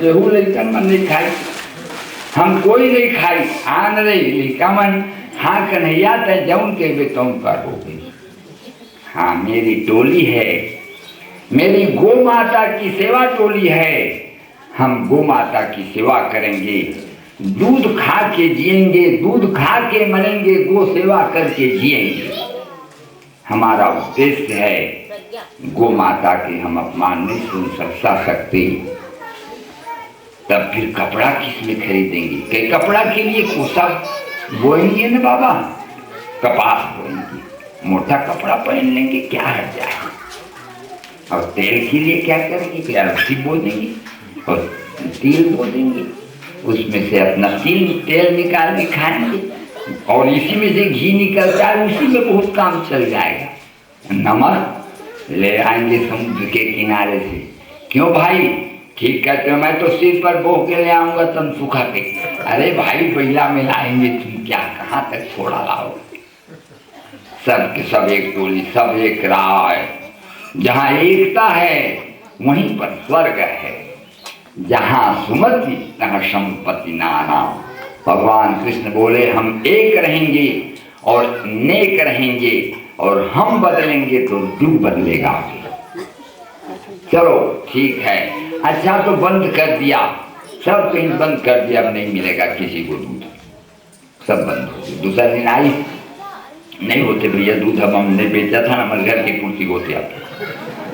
एहू लड़का मन नहीं खाई, हम कोई नहीं खाई, आन रही लड़का मन हाँ कन्हैया तय जौन के बे तुम कर हो गई। हाँ मेरी टोली है, मेरी गौ माता की सेवा टोली है, हम गौ माता की सेवा करेंगे, दूध खा के जिएंगे, दूध खा के मरेंगे, गौ सेवा करके जिएंगे। हमारा उद्देश्य है, गौ माता के हम अपमान नहीं सुन सकते। तब फिर कपड़ा किस में खरीदेंगे? के कपड़ा के लिए कोसा बोएंगे ना बाबा, कपास बोएंगे, मोटा कपड़ा पहन लेंगे, क्या हट जाएगा। और तेल के लिए क्या करेंगे? फिर अलसी बो देंगे और तेल बो देंगे, उसमें से अपना तेल निकाल के खाएंगे, और इसी में से घी निकलता है, उसी में बहुत काम चल जाएगा। नमक ले आएंगे समुद्र के किनारे से। क्यों भाई? ठीक कहते हो, मैं तो सिर पर बो के ले आऊंगा, तुम सुखा के। अरे भाई बैला में लाएंगे, तुम क्या कहाँ तक थोड़ा लाओ? सब के सब एक टोली, सब एक राय। जहाँ एकता है वहीं पर स्वर्ग है, जहाँ सुमति तहाँ संपत्ति नाना। भगवान कृष्ण बोले हम एक रहेंगे और नेक रहेंगे, और हम बदलेंगे तो युग बदलेगा। चलो ठीक है, अच्छा तो बंद कर दिया, सब कहीं बंद कर दिया, अब नहीं मिलेगा किसी को दूध, सब बंद हो गया। दूसरा दिन आई, नहीं होते भैया दूध, अब हमने बेचा था ना, हमारे घर की पूर्ति होती आप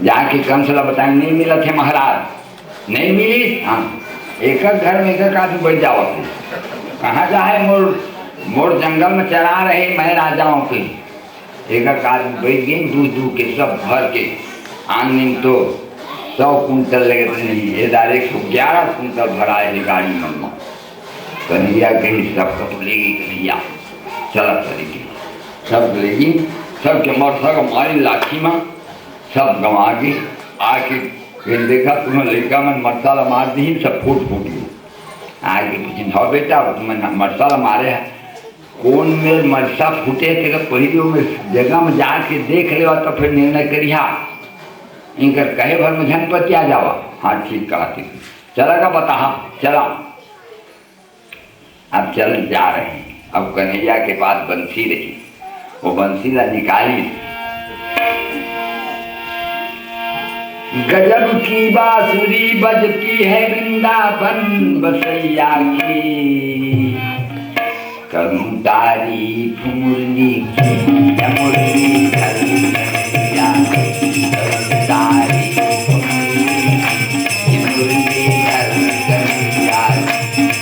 जाके कंसला बताएं नहीं मिला थे महाराज, नहीं मिली। हाँ एक घर में एक आदमी बैठ जाओ, कहाँ जाए? मोर जंगल में चरा रहे मैं राजाओं के, एक आदमी बैठ गए, दूध दूध के सब भर के आने तो 100 कुंटल लगे थे, नहीं ये डायरेक्ट 111 कुंटल भरा है गाड़ी में। कन्हैया कहीं सब कप लेगी, कन्हैया चला चलेगी, सब लेगी, सब के मर सब हमारी लाठी में सब गंवा के आके फिर देखा तुम्हें लड़का में मरसाला मार दी, सब फूट गई। आगे पूछी हो बेटा तुम्हें मरसाला मारे है, कौन में मरसा फूटे थे? पहले में जगह में जाके देख ले तो फिर निर्णय करिया, इनकर कहे भर में झनपति आ जावा। हाँ ठीक कहा, ठीक चला का बता, चला। अब चल जा रहे हैं, अब कन्हैया के पास बंसी रही, वो बंसी ला निकाली, गजब की बांसुरी बजती है वृंदावन बसैया की, करूं तारीफ मुरली की, मुरली धरैया, करूं तारीफ मुरली धरैया,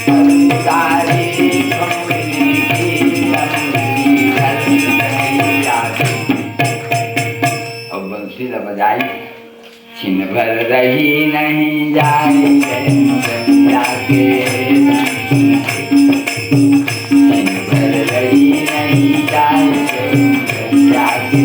करूं तारीफ मुरली की, मुरली धरैया। अब बंसी ला बजाई, छिन भर रही नहीं जाए जाके, छिन भर रही नहीं जाए जाके,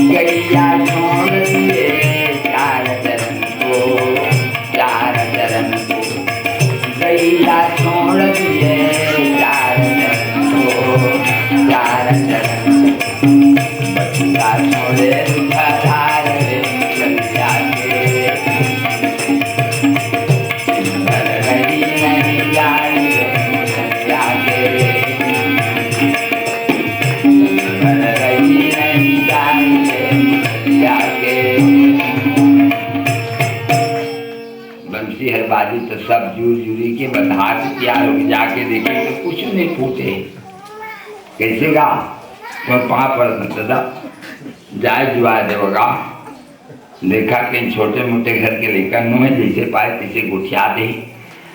गैया छोड़ दिए चार चरण को, चार चरण को, गैया छोड़ दिए चार चरण को, चार चरण बच्चा छोड़े धार रे गैया के, भर रही नहीं जाए गैया के, भर रही नहीं जाए बंसी हर बाजी तो सब जूर जूरी के बंधा के तैयार हो, जाके देखे तो कुछ नहीं फूटे। कैसे गा तो पा पर दादा जाए जुआ देगा, देखा कहीं छोटे मोटे घर के लेकर नु है, जैसे पाए तैसे गुठिया दे,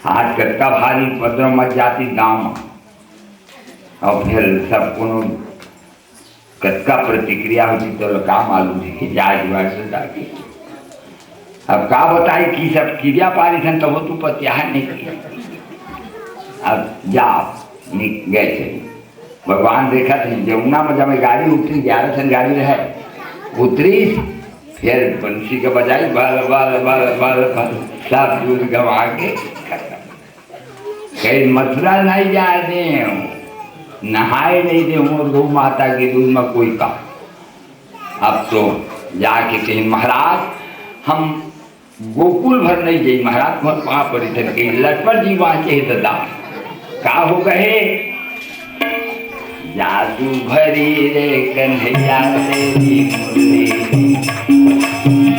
आज कटका भारी पद्र मच जाती दाम, और फिर सब कोनो कटका प्रतिक्रिया होती तो का मालूम है कि जाए जुआ से जाके। अब का बताई कि सब क्रिया पारी थन तब तू पत्या नहीं किया। अब जा गए थे, भगवान देखा थे जमुना में जब गाड़ी उतरी, 11 सन गाड़ी रहे, उतरी फिर बंसी का बजाई बाल बाल बाल बाल बाल सब दूध गवा के खत्म। कहीं मथुरा नहीं जा दे, नहाए नहीं दे गौ माता के दूध में कोई का। अब तो जाके कहीं महाराज हम गोकुल भर नहीं जाई, महाराज बहुत वहां पर कहीं लटपट जी वहां के दादा का हो गए जादू भरी रे कन्हैया तेरी मुरली,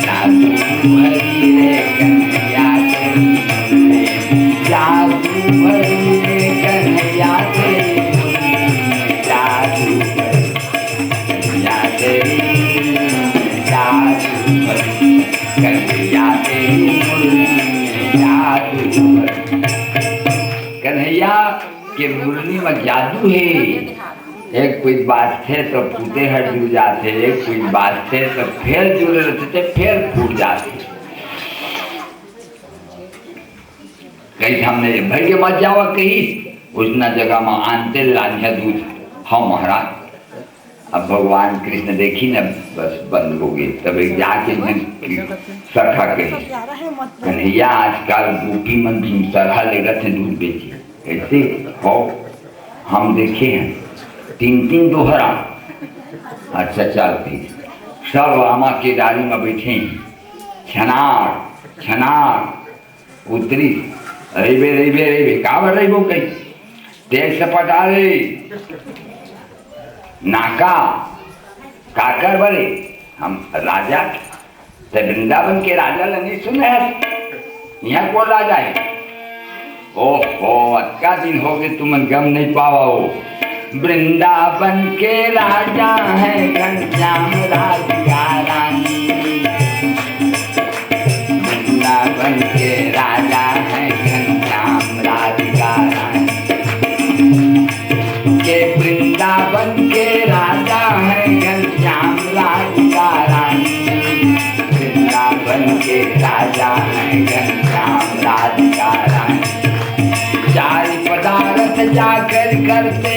जादू भरी रे कन्हैया तेरी मुरली, जादू भरी रे कन्हैया तेरी मुरली, जादू कन्हैया तेरी जादू भरी कन्हैया तेरी मुरली, जादू भरी। कन्हैया के मुरली में जादू है। एक कोई बात थे तो फूटे हट जुड़ जाते, एक कोई बात थे तो फिर जुड़े रहते थे, फिर फूट जाते। कहीं हमने भर के मत जावा कहीं उसना जगह में आनते लानिया दूध। हाँ महाराज अब भगवान कृष्ण देखी न बस बंद हो गई। तब एक जाके सखा कही कन्हैया आजकल गोपी मन सरहा लेगा थे दूध बेची ऐसे हो हम देखे हैं 3-3 दोहरा। अच्छा चलती सब आमा के डाली में बैठे छनार छनार उतरी रेबे रेबे रेबे काबर रेबो कहीं तेज से पटा रे नाका काकर बड़े हम राजा तो वृंदावन के राजा नहीं सुने यहाँ कौन राजा है। ओहो अक्का दिन हो गए तुम गम नहीं पावा हो। वृंदावन के राजा है घनश्याम राधिका रानी, वृंदावन के राजा है घनश्याम राधिका रानी, के वृंदावन के राजा है घनश्याम राधिका रानी, वृंदावन के राजा है घनश्याम राधिका रानी। चार पदार्थ जाकर करते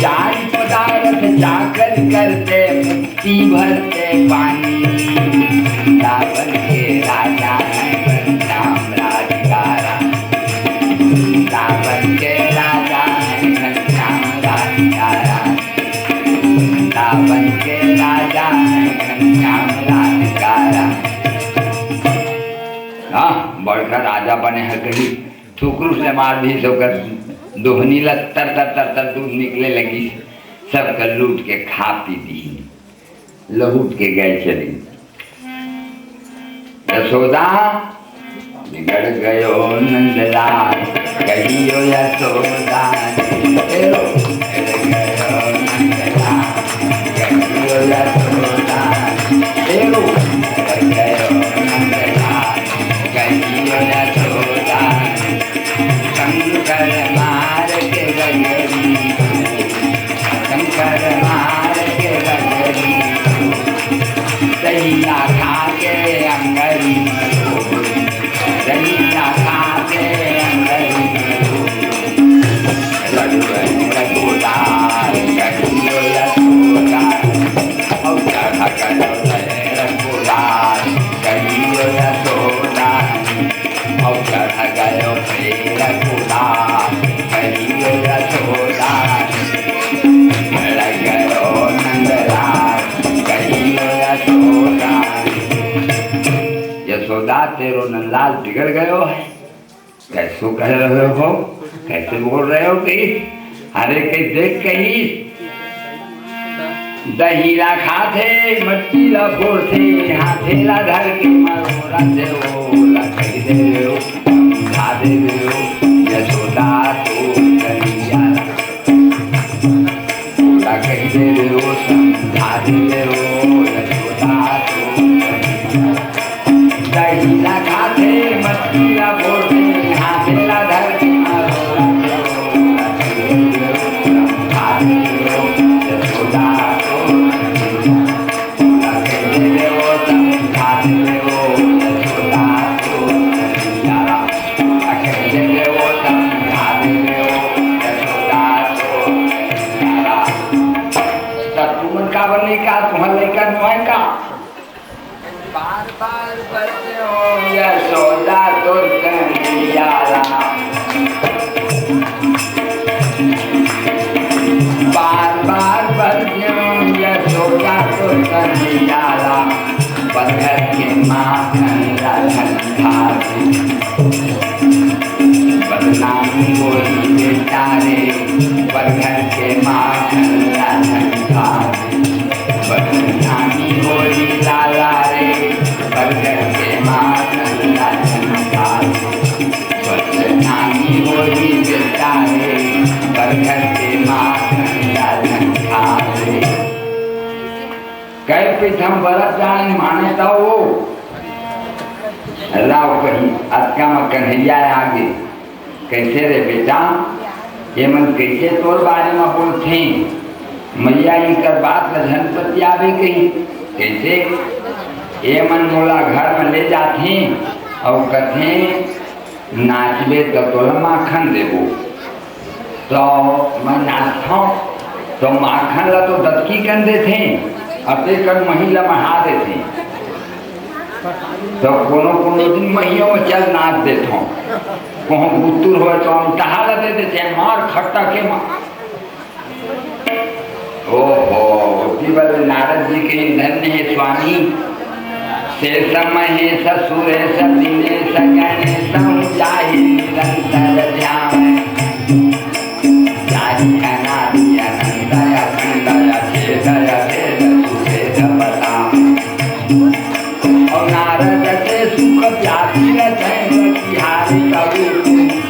चार पदार्थ जाकर करते मुक्ति भरते पानी, वृंदावन के राजा है घनश्याम राधिका रानी, वृंदावन के राजा है घनश्याम राधिका रानी, वृंदावन के राजा है घनश्याम राधिका रानी। हाँ बड़का राजा बने है कहीं ठुकरू से मार दी सोकर दोहनी तर तर तर तर दूध निकले लगी, सबका लूट के खा पी दी लहूट के गए चली। यशोदा बिगड़ गयो नंदलाल कहियो यशोदा बिगड़ गयो नंदलाल कहियो यशोदा बिगड़ गयो नंदलाल कहियो यशोदा शंकर मार के गगरी शंकर मार के गगरी दहिया खा के अंगरी दहिया खा के अंगरी रघुदार कहियो यशोदा औषध करो रघुदार कहियो यशोदा औषध गयो रघुदार कहियो यशोदा गयो नंदलाल कहियो यशोदा। यशोदा तेरो नंदलाल बिगड़ गयो है। कैसो कह रहे हो, कैसे बोल रहे हो कि अरे कहीं देख कहीं दहीला खाते मच्छीला फोड़ते हाथेला धर के मरोरा दे ला कही दे हो खा दे हो यशोदा तो कलिया ला कही दे हो समझा दे हो यशोदा तो दहीला खाते मच्छीला फोड़ते हाथेला धर के मरोरा दे हो खा दे हो यशोदा का बने का तुम्हारा लड़का नुआ का बार बार बच्चों यशोदा तो कन्हैयाला बार बार बच्चों यशोदा तो कन्हैयाला पत्थर के माखन रखन खाते बदनामी बोली बेचारे पत्थर के माखन रखन खाते बदनामी बोली लाला रे पत्थर के माखन रखन खाते बदनामी बोली बेचारे पत्थर के माखन रखन खाते कई पीठम बरत जाने माने तो वो लाओ कहीं अटका में कन्हैया आगे कैसे रे बेटा ये मन कैसे तोर बारे में बोलते मैया ही कर बात धनपति आवे कहीं कैसे ये मन मोला घर में ले जाते और कथे नाचबे तो तोला माखन देबो तो मैं नाचता तो माखन ला तो दत्की कर देते अते कर महिला महा देते तो कोनो कोनो दिन महियों में चल नाच देता हूँ कहूँ बुतुर हो तो हम टहाला दे देते हैं मार खट्टा के मार ओहो केवल नारद जी के धन्य है स्वामी से समय है ससुर है सदीने सगने समझाई निरंतर ध्यान जाहि अनादि अनंतय अखंडय छेदय भेद सुभेद बता और नारद से सुख व्यापी बिहारी कबू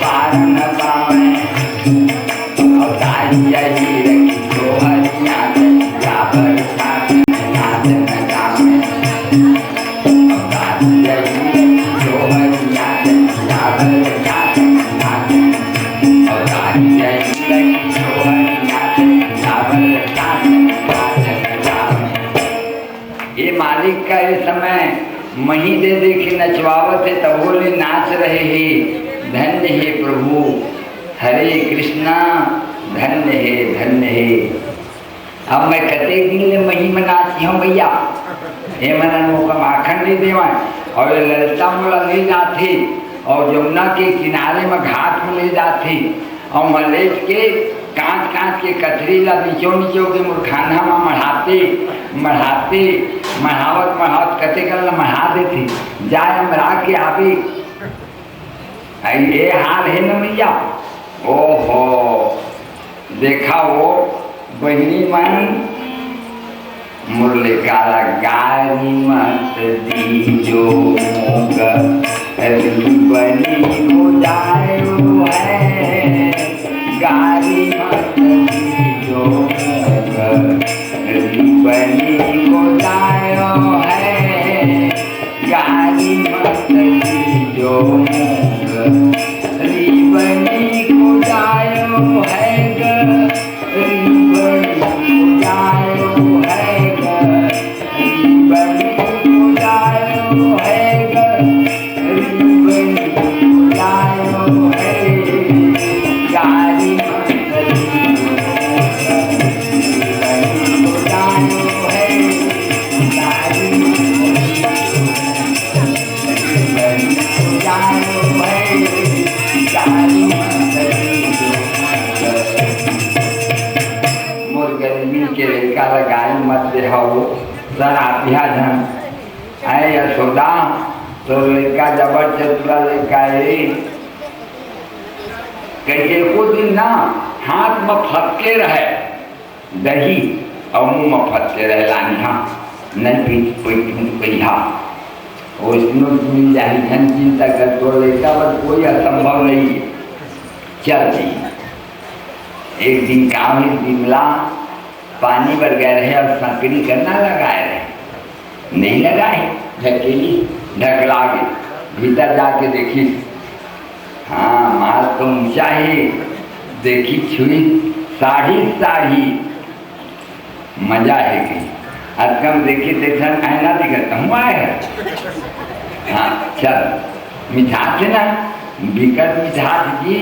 पार न पावे और तारी यही रखी तो हरिया जाबर साथ नाच न गावे और तारी यही रखी तो हरिया जाबर साथ नाच और तारी यही रखी तो हरिया जाबर साथ नाच गावे। ये मालिक का ये समय मही दे दे के नचवावत है तब बोले नाच रहे हैं धन्य है प्रभु हरे कृष्णा धन्य है अब मैं कते दिन ले मही में नाची हूँ भैया ये मना मौका माखन नहीं देवा और ललिता मोला ले जाते और यमुना के किनारे में घाट में ले जाते और वहाँ ले के कांच कांच के कथरी ला नीचो के मुरखाना में मढ़ाते मढ़ावत मढ़ावत कते कर मढ़ा देती जाए मरा के आवे ये हाल है न भैया ओहो देखा वो बहनी मन मुरली काला गारी मत दीजो बनी हो जाए है गारी मत दीजो बनी हो जाए है गारी मत दीजो बनी को जाए है सर आत्या धन आए यशोदा तो लड़का जबर चतुरा लड़का है कैसे को दिन ना हाथ में फटके रहे दही और मुंह में फटके रहे लानिहा नहीं पहिया और इसमें मिल जाए धन चिंता कर तो लड़का बस कोई असंभव नहीं है चलती एक दिन काम है बिमला पानी भर गए रहे और संकरी करना लगाए रहे नहीं लगाए ढकेली ढकला के भीतर जाके देखी हाँ माल तो ऊंचा ही देखी छुई साड़ी मजा है कि अतकम देखी देखन आईना दिखता हूँ आए हाँ चल मिठास ना बिकट मिठास की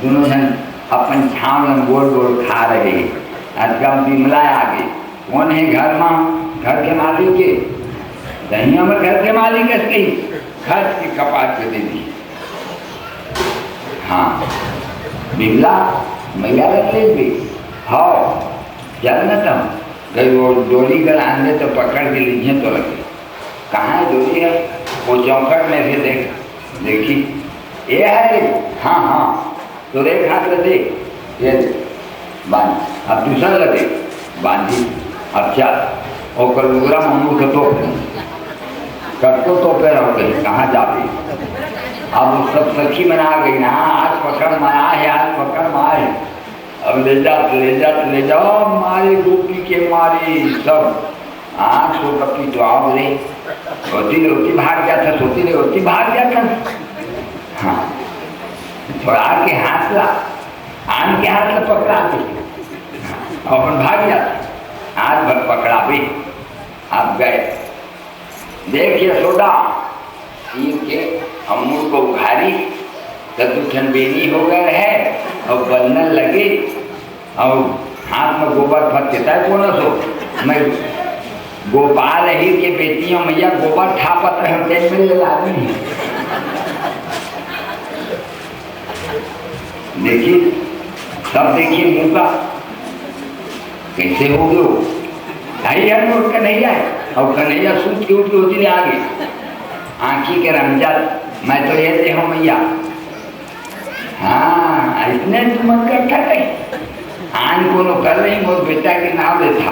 दोनों जन अपन छाव में गोल गोल खा रहे अतकम बिमला आगे कौन है घर में? घर के मालिक के दहिया में घर के मालिक है, खर्च के कपाट के दे दी। हाँ बिमला मैया रख लेंगे। हाँ चल न तुम कहीं वो डोरी कर आंदे तो पकड़ के लीजिए तो लगे। कहाँ है डोरी है? वो चौखट में से देखी ये है। हाँ हाँ तो देख हाथ दे ये बांध, अब दूसरा लगे बांधी। अब चल और कलूरा मम्मू के तो करतो तो पे रहो गई कहाँ जाते। अब सब सखी मना गई ना, आज पकड़ माया है, आज पकड़ माए। अब ले जाओ मारे गोपी के मारे सब। हाँ सो कपी तो आओ रे, रोती भाग जाता, रोती भाग जाता। हाँ थोड़ा के हाथ ला, आन के हाथ ला पकड़ा दे, अपन भाग जाता। आज भर पकड़ा भी आप गए। देखिए सोडा के अमूल को उघारी कद्दूठन बेनी हो गए है और बनने लगे और हाथ में गोबर फट देता है। कौन सो मैं गोपाल रही के बेटियों मैया गोबर ठापत रहे तेल में ले आदमी। देखिए सब देखिए मुँह का कैसे हो गए मोर कन्हैया और कन्हैया सूट के उठ के होती आगे आँखी के रमजात मैं तो ये दे हूँ मैया। हाँ इतने तुम इकट्ठा कहीं आन को कर रही मोर बेटा के नाम लेता।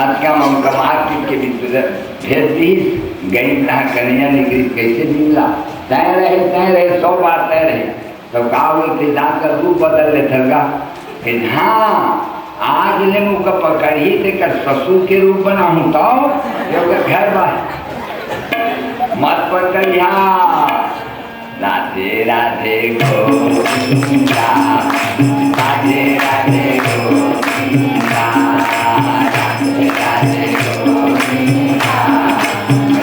आज का हम कमार के भीतर भेज दी गई रहा कन्हैया निकली कैसे मिला तय रहे 100 बार तय रहे तब कहा बोलते जाकर रूप बदल ले थलगा। हाँ आज ले मुझका पकड़ी थे कर ससुर के रूप बना हूँ तो घर बार मत पकड़िया। राधे राधे गोविंदा, राधे राधे गोविंदा, राधे राधे गोविंदा,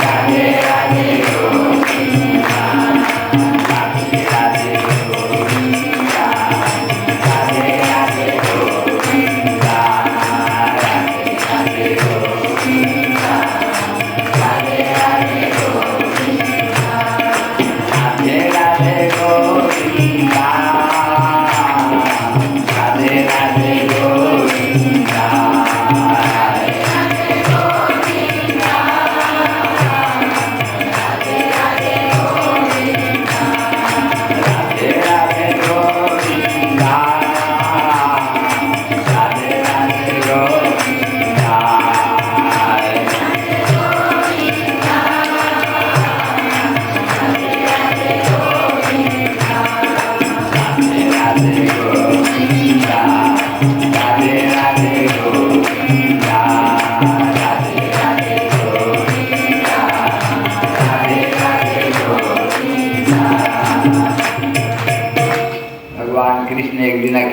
राधे राधे गोविंदा, राधे राधे गोविंदा, राधे राधे गोविंदा, राधे राधे गोविंदा, राधे राधे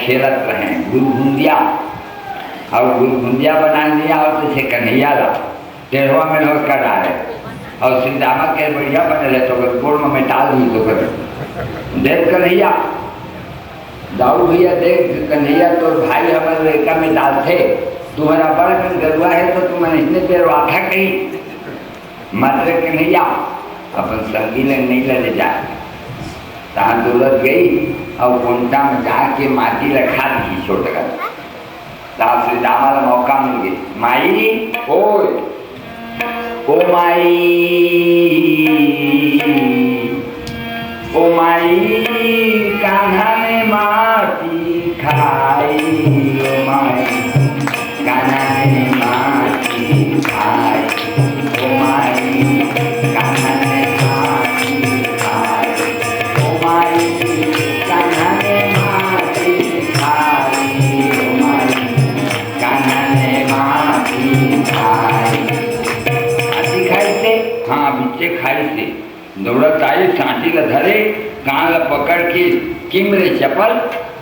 खेलत रहे गुलगुंदिया और गुलगुंदिया बना दिया और तो से कन्हैया ला टेढ़वा में लोग कर डाले और श्री रामा के बढ़िया बने तो गोड़ में टाल दी तो कर देख कन्हैया दाऊ भैया देख कन्हैया तो भाई हमारे लड़का में डाल थे तुम्हारा बड़ा कन गरुआ है तो तुम्हें इतने देर वाथा कहीं मात्र कन्हैया अपन संगी ले नहीं ले जाए तहाँ दौलत गई और कुंटा में जाके माटी रखा दी छोटका तहाँ श्री रामा का मौका मिल गई। माई ओ माई कान्हा ने माटी खाई। ओ माई कान्हा ने माटी खाई। ओ माई कान्हा ने माटी खाई। ओ माई कान्हा ने माटी खाई। ओ माई कान्हा ने माटी खाई। आती खाई से हाँ बिच्चे खाई से दौड़त आए सांची ला धरे कान ला पकड़ के किम्रे चपल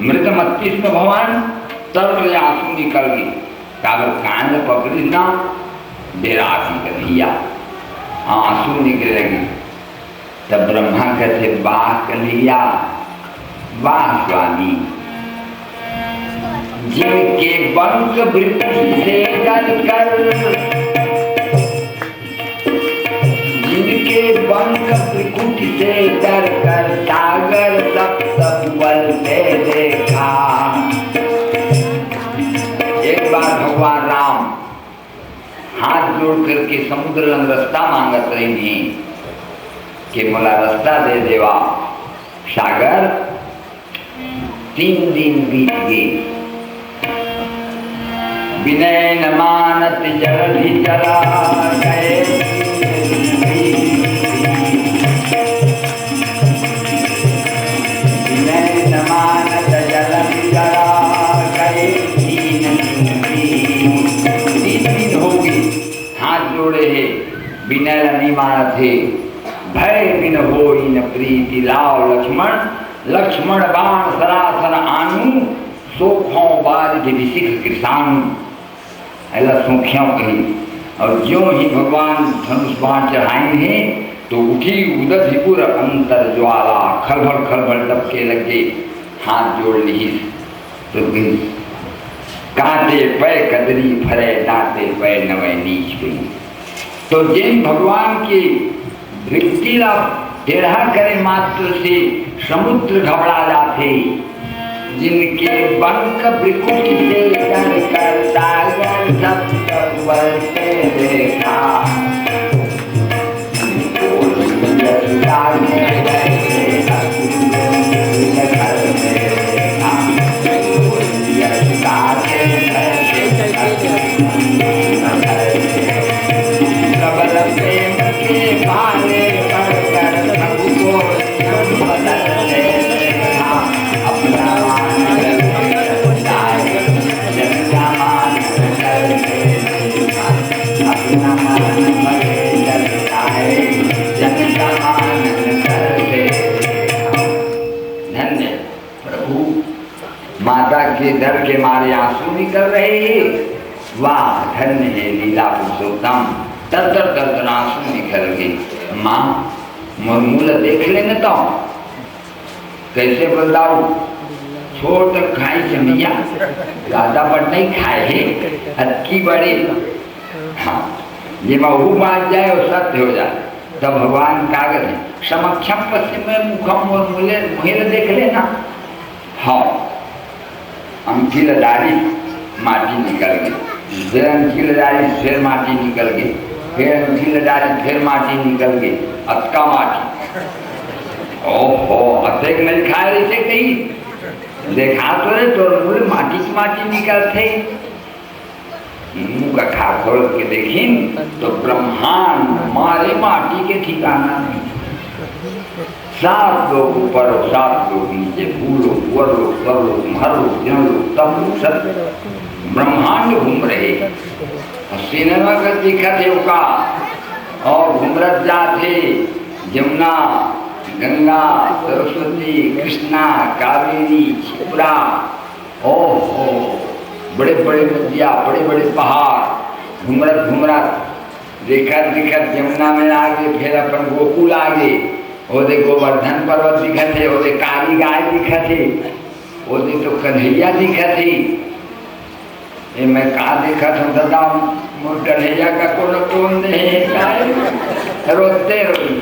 मृत मस्तिष्क भगवान तब ले आंसू निकल गई। कागल कान ला पकड़ी ना डेरा की कन्हैया आंसू निकल लगी। तब ब्रह्मा कहते वाह कन्हैया वाह स्वामी जिनके बंक वृत्ति से डर कर, जिनके बंक वृत्ति से डर कर सागर सब बलते देखा। एक बार भगवान राम हाथ जोड़ करके समुद्र लंग रास्ता मांगत रही कि मोला रास्ता दे देवा। सागर 3 दिन बीत गए, विनय न मानत जल भी चला गए। विनय न मानत जल भी चला गए। 3 दिन हो गए, हाथ जोड़े है, विनय नहीं मानत है। भय बिन होई न प्रीति लाव लक्ष्मण, लक्ष्मण बाण सरासन आनु, सोखों बाज विशिख कृषाणु। ऐसा सोखियों कही, और ज्यों ही भगवान धनुष बाण चढ़ाएंगे तो उठी उदधिपुर अंतर ज्वाला, खलबल खलबल डबके लगे। हाथ जोड़ ली तो कांटे पै कदरी फरे, दांते पै नवे नीच गई। तो जिन भगवान की वृत्ति टेढ़ा करे मात्र से समुद्र घबरा जाते, जिनके बंक वृकुटि से डर कर सागर सब बलते देखा। प्रबल प्रेम के भाले पड़कर प्रभु को बदलते देखा। अपना मान करके जनता मान करके देखा। अपना मान जनता मान करके देखा। धन्य प्रभु, माता के डर के मारे आंसू निकल रहे हैं। वाह धन्य है लीला पुरुषोत्तम, तर तर तर तर आंसू निकल गए। माँ मुरमूल देख लेने तो कैसे बताऊ, छोट खाई जमिया ज्यादा बड़ नहीं खाए है, अतकी बड़े। हाँ ये महू बात जाए और सत्य हो जाए तब भगवान कागज है। समक्षम पश्चिम में मुखम और मुहेर देख लेना। हाँ अंकिलदारी माटी निकल गई, फिर अंकिलदारी फिर माटी निकल गई, फिर अंकिलदारी फिर माटी निकल गई, अतका माटी। ओहो अतेक नहीं खाए रहे थे कहीं, देखा तो रे तो बोले माटी की माटी निकलते। मुँह का खा खोल के देखी तो ब्रह्मांड मारे माटी के ठिकाना नहीं। 7 लोग ऊपर और 7 लोग नीचे, भूलोक वरलोक परलोक महरलोक जनलोक तमलोक सतलोक, ब्रह्मांड घूम रहे। और सिनेमा का दिखा थे उका, और घूमरत जाते जमुना गंगा सरस्वती कृष्णा कावेरी छिपुरा। ओहो बड़े बड़े नदियाँ, बड़े बड़े पहाड़, घूमरत घूमरत देखत दिखत जमुना में आगे, फिर अपन गोकुल आगे। ओदे गोवर्धन पर्वत दिखत है, ओदे काली गाय दिखत है, ओदे तो कन्हैया दिखत है। ये मैं कहा देखत हूँ दादा, मोर कन्हैया का कोनो टोन नहीं है। रोते रोई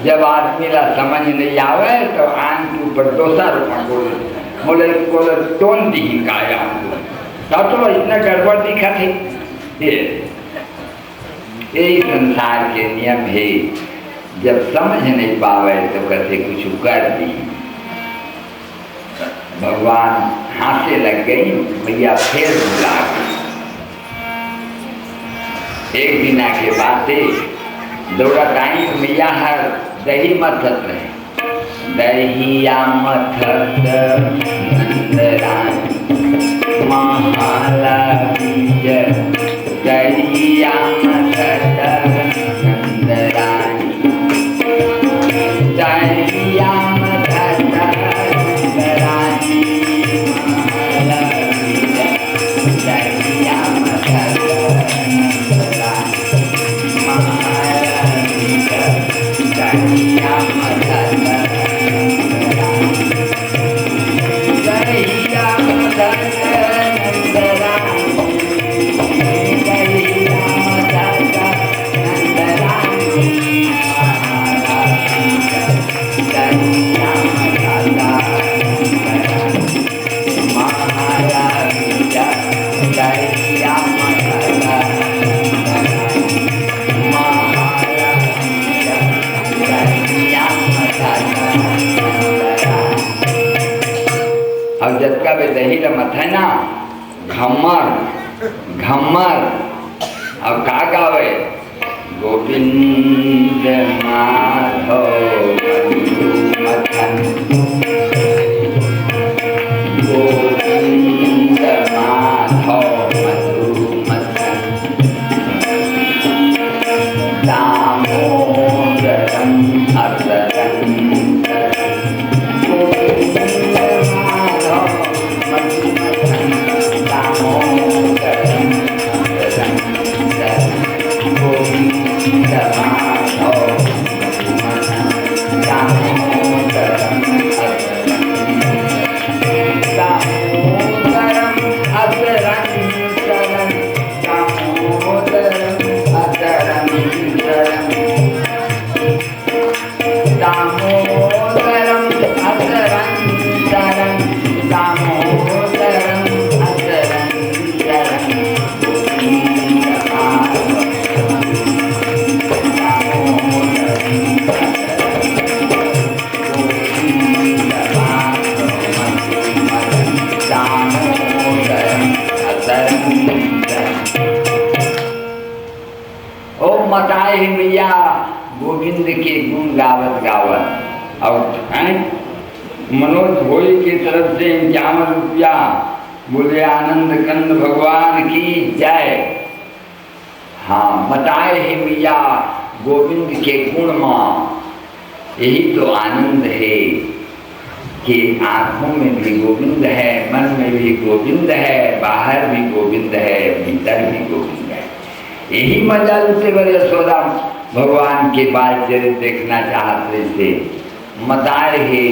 जब आदमी ला समझ नहीं आवे तो आन के ऊपर दोसर बोले बोले टोन दी गाया तो इतना गड़बड़ दिखत है। यही संसार के नियम है, जब समझ नहीं पावे तो कहते कुछ कर दी। भगवान हाथे लग गई, मैया फिर बुला गई। एक दिन के बाद दौड़ा टाइम मैया हर दही मथत रहे, दहिया मथत नंदरानी महालक्ष्मी दहिया मथत नंदरानी, दहिया मथत नंदरानी महालक्ष्मी दहिया मथत महालक्ष्मी दहिया मथत दहिया मथत करिया मथरा अब जतका बे दही रमत है ना घमर घमर अब का गावे गोविंद माधव मथन गोविंद माधव मधुमथन दामोदरम असरं मताए मैया गोविंद के गुण गावत गावत और मनोज भोई की तरफ से 51 रुपया बोले आनंद कंद भगवान की जय। हाँ मताए ही मैया गोविंद के गुण माँ, यही तो आनंद है कि आँखों में भी गोविंद है, मन में भी गोविंद है, बाहर भी गोविंद है, भीतर भी गोविंद है। यही मजा लेते बड़े यशोदा भगवान के बाल चरित्र देखना चाहते थे। मताए हे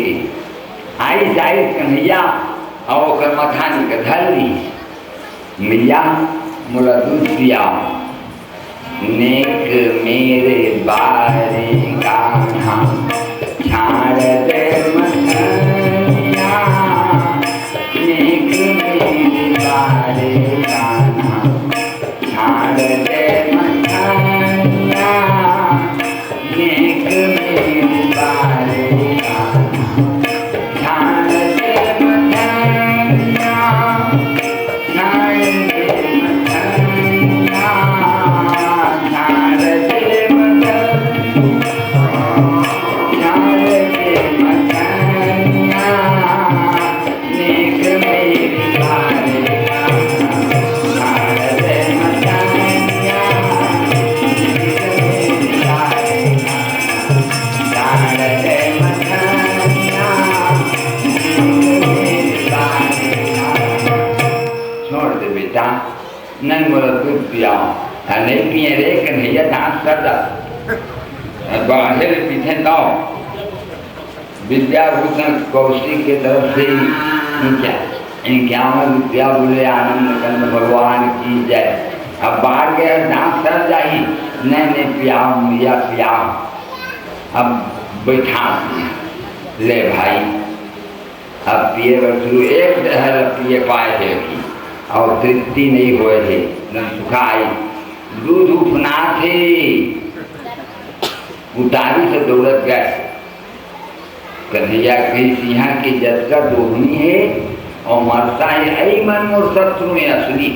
आइस आइस कन्हैया और मथानी के धर ली मैया मोला दूध पिया नेक मेरे बारे कान्हा छाड़ दे मथनिया नेक मेरे बारे कान्हा छाड़ दे मथनिया नेक मेरे बारे कान्हा छाड़ दे मथनिया छाड़ दे मथनिया छाड़ दे मथनिया नेक मेरे बारे नहीं मोला दूध पियाओ नहीं पिए रे कन्हैया दांत कर दा बाहर पीछे दाओ। विद्याभूषण कौशिक के तरफ से 51 रुपया बोले आनंद कंद भगवान की जय। अब बाहर गया दांत सर जाही नहीं पियाओ मैया पियाओ। अब बैठा ले भाई अब पिए शुरू एक दहर पिए पाए थे और तृप्ति नहीं हुए थे न सुखाई दूध उठना थे उतारी से दौड़त गए। कन्हैया कही सिंहा की जतका दोहनी है और मरता है आई मन और शत्रु में असली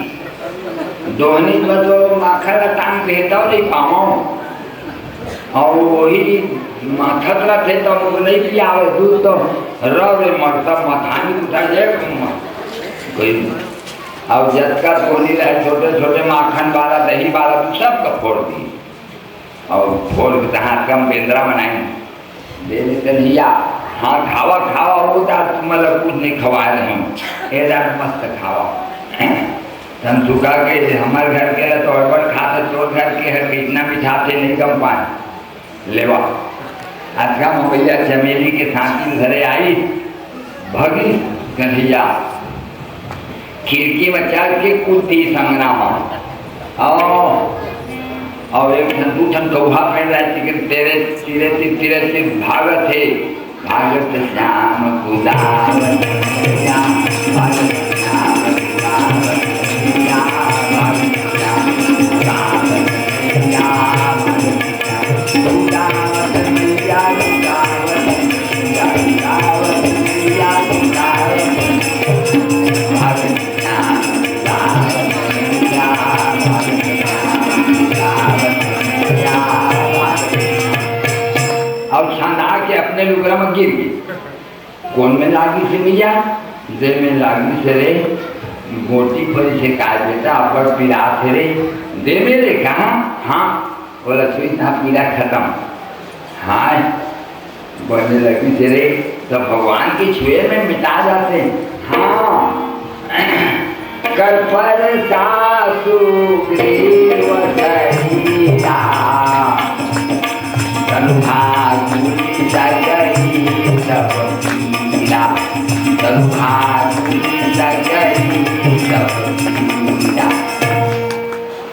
दोहनी में तो माखा टांग देता नहीं पाओ और वही माथतरा थे तो नहीं पिया दूध तो रव मरता मथानी उठा जाए कोई। अब जतका सोनी रहे छोटे छोटे माखन वाला दही वाला तो सब का फोड़ दी और फोड़ के तहाँ कम बेंद्रा बनाए दे कन्हैया। हाँ खावा खावा वो मतलब कुछ नहीं खवा रहे हम ये मस्त खावा हम चुका के हमारे घर के तो अड़बड़ खाते चोर घर के है इतना मिठाते नहीं कम पाए लेवा। आज का मोबैया चमेली के साथी घरे आई भगी कन्हैया खिड़की में चढ़ के कूदती संगना और एक दू ठन कौहा पहन रहा तेरे तिरे तिरे से भागत है भागत श्याम कुदावत श्याम भागत श्याम कुदावत श्याम गिर गई। कौन में लागी से भैया? दे में लागी से रे, गोटी पर से काट देता अपर पीड़ा थे रे। दे मेरे कहा? हाँ। बोला सुई ना पीड़ा खत्म। हाँ बढ़ने लगी से रे, तो भगवान के छुए में मिटा जाते हैं। हाँ कर पर सासु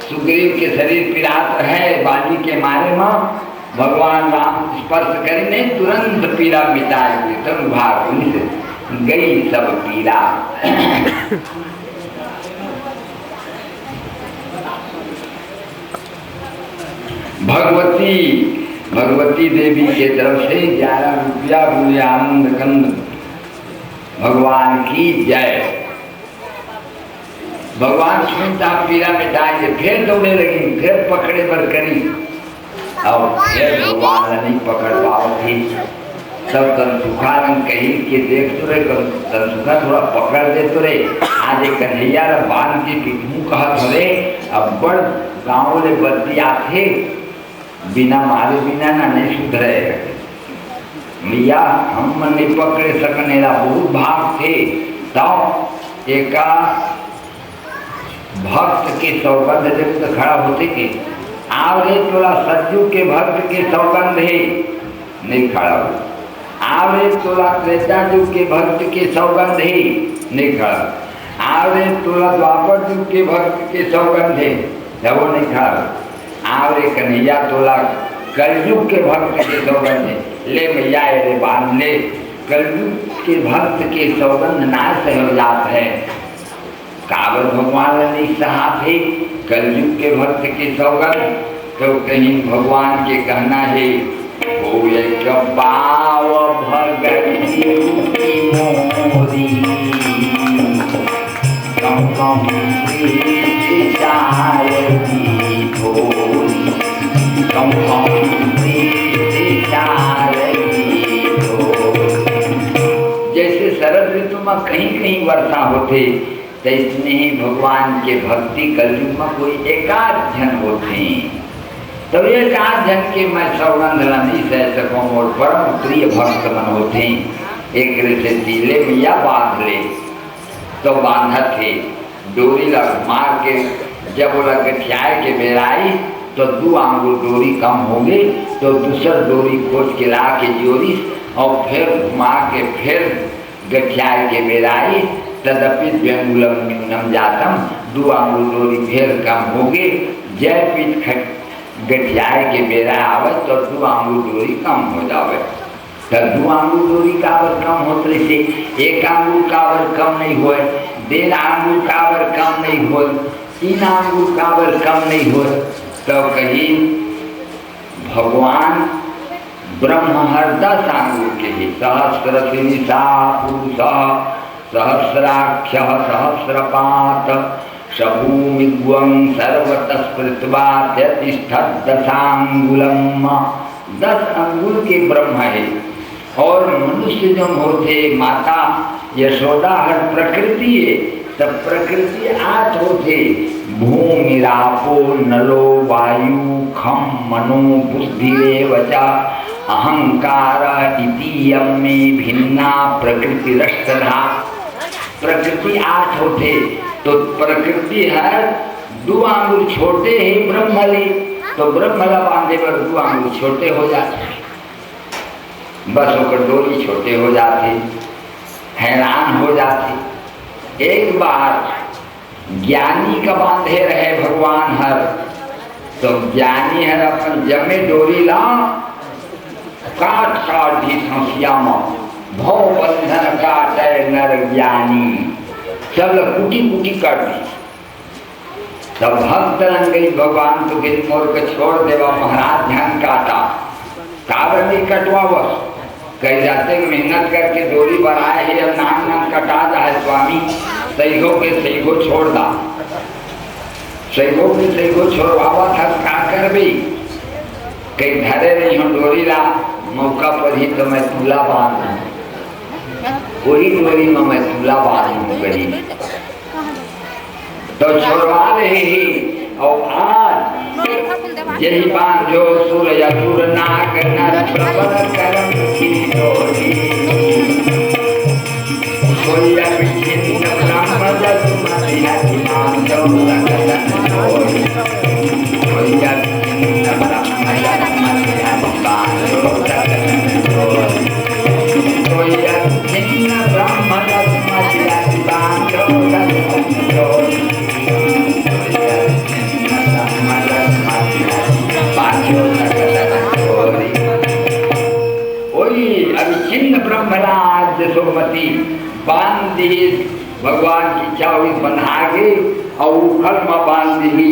सुग्रीव के शरीर पीड़ात है बाली के मारे में, भगवान राम स्पर्श करें नहीं तुरंत पीड़ा मिटाएंगे। तब भाग गई सब पीड़ा। भगवती देवी के तरफ से 11 रुपया बोले आनंद कंद भगवान की जय। भगवान सुनता पीड़ा मिटाएंगे, फिर दौड़े लगी, फिर पकड़े पर करी और फिर भगवान नहीं पकड़ पाओ थी। सब तनसुखा रंग कही के देख तो रहे, तनसुखा थोड़ा पकड़ दे तो रे। आज एक कन्हैया बांध के पिटू कहत हो रे, अब बड़ गाँव ले बतिया थे, बिना मारे बिना ना नहीं सुधरे मैया, हम नहीं पकड़े सकने बहुत भाग थे। तब एका भक्त के सौगंध जब खड़ा होते के आवरे तोला सज्जू के भक्त के सौगंध है नहीं खड़ा हो, आवरे तोला त्रेताजू के भक्त के सौगंध है नहीं खड़ा, आवरे तोला द्वापर युग के भक्त के सौगंध है जब वो नहीं खड़ा, आवरे कन्हैया तोला कलयुग के भक्त के सौगंध है। ले मैया रे बांध ले, कलयुग के भक्त के सौगंध ना सह जात है। काबर भगवान नहीं सहा थे कलयुग के भक्त के सौगंध, तो कहीं भगवान के कहना है हो एक पाव भगती मोरी कम कम कम जैसे शरद ऋतु में कहीं कहीं वर्षा होते, तैसने ही भगवान के भक्ति कलयुग में कोई एकाध जन होते। तब एकाध जन के मैं सौगंध नहीं सह सकूँ और परम प्रिय भक्त मन होते। एक से दिले मैया बांध ले, तो बांधा थे डोरी लग मार के, जब वो गठियाए के बेराई तो 2 आंगुल डोरी कम हो गई, तो दूसर डोरी खोज के ला के जोड़ी और फिर घुमा के फिर गठियाए के बेराई, तदपि व्यंगुलम न्यूनम जातम, 2 आंगुल डोरी फिर कम हो गई। जय पीठ गठियाए के बेरा आवे तो 2 आंगुल डोरी कम हो जावे। तब 2 आंगुल डोरी काबर कम होते से 1 आंगुल काबर कम नहीं होए, 1.5 आंगुल काबर कम नहीं होए, 3 आंगुल काबर कम नहीं होए। तो कहीं भगवान ब्रह्म हर 10 आंगुल के ही सहस्रशीर्षा पुरुष सहस्राक्ष सहस्रपात शभूमिग्वं सर्वतस्पृत्वा त्यतिष्ठत् 10 अंगुलम। 10 अंगुल के ब्रह्म है। और मनुष्य जब होते माता यशोदा हर प्रकृति है, तब प्रकृति 8 होते भूमि रापो नलो वायु खम मनो बुद्धिरेव च अहंकार इति यम्मे भिन्ना प्रकृति रष्टधा। प्रकृति 8 होते, तो प्रकृति है 2 आंगुल छोटे है ब्रह्मले, तो ब्रह्मला बांधे पर 2 आंगुल छोटे हो जाते, बस होकर डोरी छोटे हो जाते, हैरान हो जाते। एक बार ज्ञानी का बांधे रहे भगवान हर, तो ज्ञानी हर अपन जमे डोरी ला काट काट दी संसिया भौ बंधन काटे नर ज्ञानी, सब कुटी कुटी कर दी। तब भक्त रंग गई भगवान तो गिर मोर के छोड़ देवा महाराज ध्यान काटा, काबर नहीं कटवा बस कह जाते मेहनत करके डोरी बनाए है, अब नाम नाम कटा जाए स्वामी, सही हो छोड़ दा, सही को छोड़वावा था का कर भी कहीं धरे नहीं हो डोरी ला मौका पर ही तो मैं तुला बांध हूँ, वही डोरी में मैं तुला बांध हूँ गरीब तो छोड़वा रहे ही। और आज यही बांधो सूर्य असुर नाग नर प्रबल करम की डोरी, कोई अभिचिन्न ब्रह्म जसुमति हरि बांधो रगन डोरी, कोई अभिचिन्न ब्रह्म जसुमति हरि बांधो रगन डोरी, कोई अभिचिन्न ब्रह्म जसुमति हरि बांधो रगन डोरी, अभिचिन्न ब्रह्मराज जसोमती बांध दी भगवान की चावी बना के और उखल में बांध दी।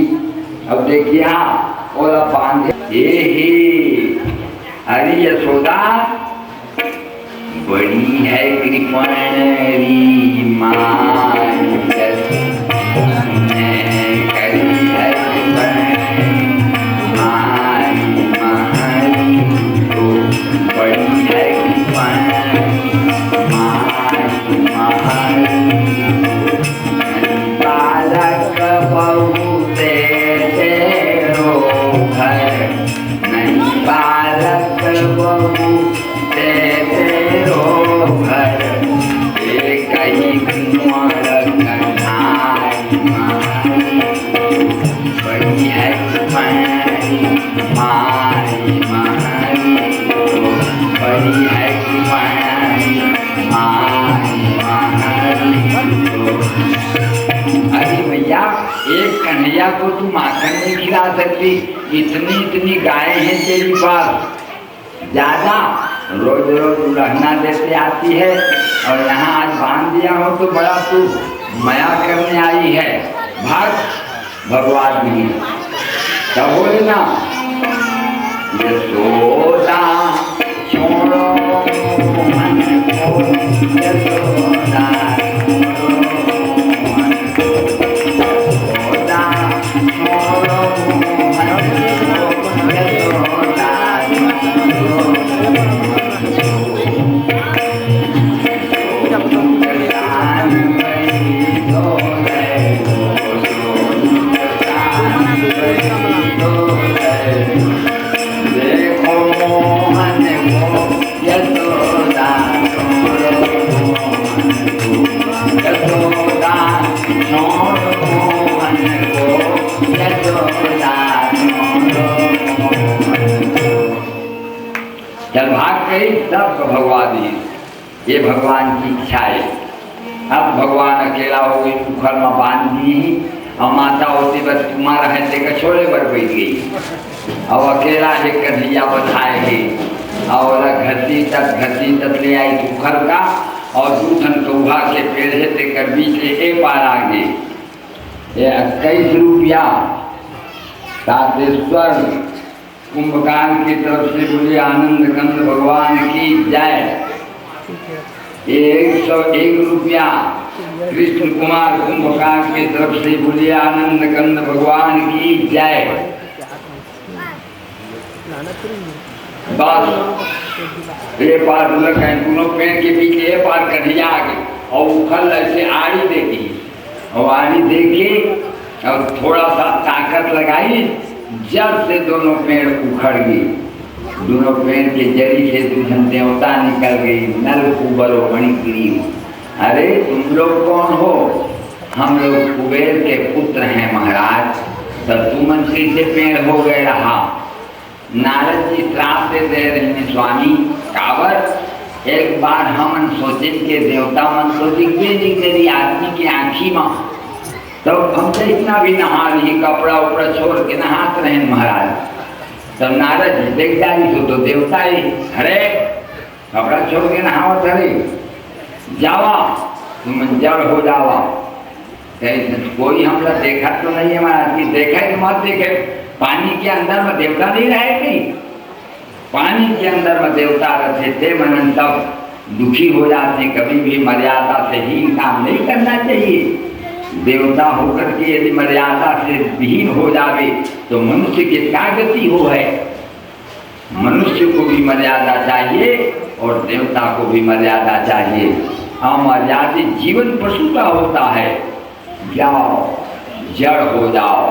अब देखिए और बांध हरी यशोदा बड़ी है कृपणी कन्हैया को तू माखन नहीं खिला सकती, इतनी इतनी गायें हैं तेरी पास, ज्यादा रोज रोज रहना देते आती है और यहाँ आज बांध दिया हो तो बड़ा तू माया करने आई है। भाग भगवान भी तब बोले ना यशोदा छोड़ो मन को, यशोदा जब भाग गई तब भगवान ये भगवान की इच्छा है। अब भगवान अकेला हो गई, उखल में बांध दी और माता होती बस कुमार है लेकर छोड़े पर बैठ गई और अकेला एक कन्हैया बताएगी और घसी तक ले आई उखल का और दूधन कौहा के पेड़ है तेकर बीच ए पार आ गए। 21 रुपया तातेश्वर कुंभकांड की तरफ से बोले आनंद कंद भगवान की जय। 101 रुपया कृष्ण कुमार कुंभकांड की तरफ से बोले आनंद कंद भगवान की जय। बस ये पार दोनों पेड़ के बीच ये पार कन्हैया आ गई और उखल ऐसे आड़ी देखी और आड़ी देखी और थोड़ा सा ताकत लगाई, जब से दोनों पेड़ उखड़ गई। दोनों पेड़ के जड़ी से दूधन देवता निकल गई, नल कुबरो मणिगिरी। अरे तुम लोग कौन हो? हम लोग कुबेर के पुत्र हैं महाराज। तब तुमन से पेड़ हो गए रहा। नारद जी श्राप दे रहे हैं स्वामी कावत। एक बार हम सोचे के देवता मन तो दिखते आदमी की आँखी में, तो हम तो इतना भी नहा रही, कपड़ा उपड़ा छोड़ के नहाते रहे महाराज। तब नारद जी देख डाली तो देवता ही अरे कपड़ा छोड़ के नहावत अरे जावा तुम जड़ हो जावा। कोई हम लोग देखा तो नहीं है महाराज की, देखा कि मत देखे। पानी के अंदर में देवता नहीं रहे कहीं, पानी के अंदर में देवता रहते थे। मनन तब दुखी हो जाते, कभी भी मर्यादा से ही काम नहीं करना चाहिए। देवता होकर के यदि मर्यादा से विहीन हो जावे तो मनुष्य की क्या गति हो है। मनुष्य को भी मर्यादा चाहिए और देवता को भी मर्यादा चाहिए। अमर्यादित जीवन पशु का होता है। जाओ जड़ हो जाओ,